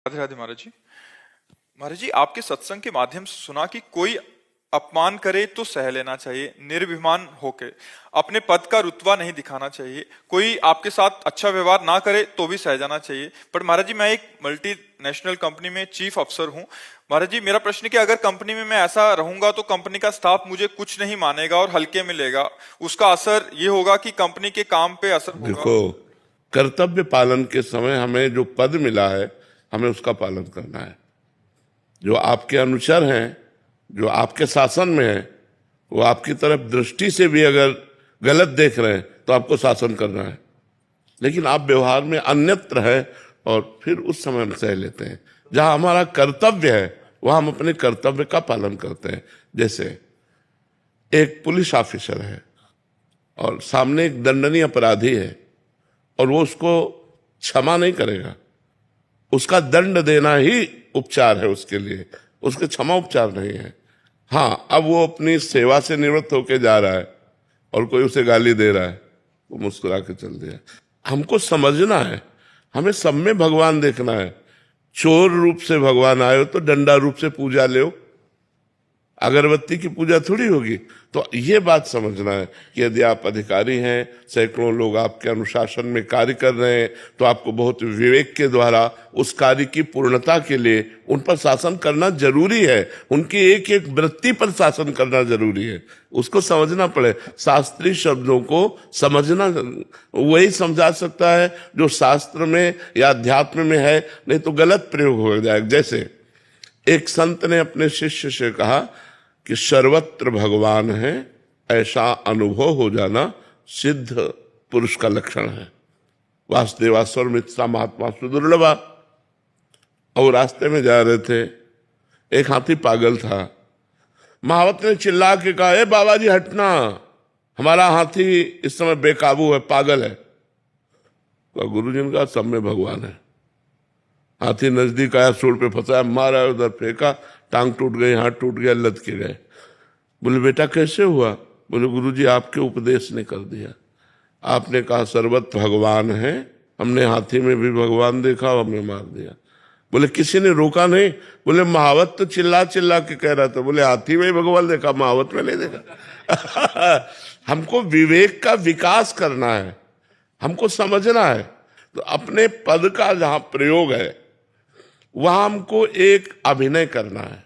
राधे राधे महाराज जी। महाराज जी, आपके सत्संग के माध्यम से सुना कि कोई अपमान करे तो सह लेना चाहिए, निर्भिमान होके अपने पद का रुतबा नहीं दिखाना चाहिए। कोई आपके साथ अच्छा व्यवहार ना करे तो भी सह जाना चाहिए। पर महाराज जी, मैं एक मल्टीनेशनल कंपनी में चीफ अफसर हूं। महाराज जी, मेरा प्रश्न है कि अगर कंपनी में मैं ऐसा रहूंगा तो कंपनी का स्टाफ मुझे कुछ नहीं मानेगा और हल्के में लेगा। उसका असर ये होगा कि कंपनी के काम पे असर होगा। देखो, कर्तव्य पालन के समय हमें जो पद मिला है हमें उसका पालन करना है। जो आपके अनुचर हैं, जो आपके शासन में है, वो आपकी तरफ दृष्टि से भी अगर गलत देख रहे हैं तो आपको शासन करना है। लेकिन आप व्यवहार में अन्यत्र है और फिर उस समय हम सह लेते हैं। जहां हमारा कर्तव्य है वहां हम अपने कर्तव्य का पालन करते हैं। जैसे एक पुलिस ऑफिसर है और सामने एक दंडनीय अपराधी है और वो उसको क्षमा नहीं करेगा, उसका दंड देना ही उपचार है उसके लिए, उसके क्षमा उपचार नहीं है। हाँ, अब वो अपनी सेवा से निवृत्त होके जा रहा है और कोई उसे गाली दे रहा है, वो मुस्कुरा के चल दिया। हमको समझना है, हमें सब में भगवान देखना है। चोर रूप से भगवान आए हो तो डंडा रूप से पूजा ले, अगरबत्ती की पूजा थोड़ी होगी। तो ये बात समझना है कि यदि आप अधिकारी हैं, सैकड़ों लोग आपके अनुशासन में कार्य कर रहे हैं, तो आपको बहुत विवेक के द्वारा उस कार्य की पूर्णता के लिए उन पर शासन करना जरूरी है। उनकी एक एक वृत्ति पर शासन करना जरूरी है, उसको समझना पड़े। शास्त्रीय शब्दों को समझना वही समझा सकता है जो शास्त्र में या अध्यात्म में है, नहीं तो गलत प्रयोग हो जाएगा। जैसे एक संत ने अपने शिष्य से कहा कि सर्वत्र भगवान है, ऐसा अनुभव हो जाना सिद्ध पुरुष का लक्षण है। वासुदेवास्वर मित्रा महात्मा सुदुर्लभा। और रास्ते में जा रहे थे, एक हाथी पागल था। महावत ने चिल्ला के कहा, ए बाबा जी हटना, हमारा हाथी इस समय बेकाबू है, पागल है। तो गुरु जी ने कहा, सब में भगवान है। हाथी नजदीक आया, सूढ़ पे फंसाया, मारा, उधर फेंका, टांग टूट गई, हाथ टूट गया, लद के गए। बोले बेटा कैसे हुआ? बोले गुरुजी आपके उपदेश ने कर दिया। आपने कहा सर्वत्र भगवान है, हमने हाथी में भी भगवान देखा और हमने मार दिया। बोले किसी ने रोका नहीं? बोले महावत तो चिल्ला चिल्ला के कह रहा था। बोले हाथी में ही भगवान देखा, महावत में नहीं देखा। हमको विवेक का विकास करना है, हमको समझना है। तो अपने पद का जहां प्रयोग है वहां हमको एक अभिनय करना है।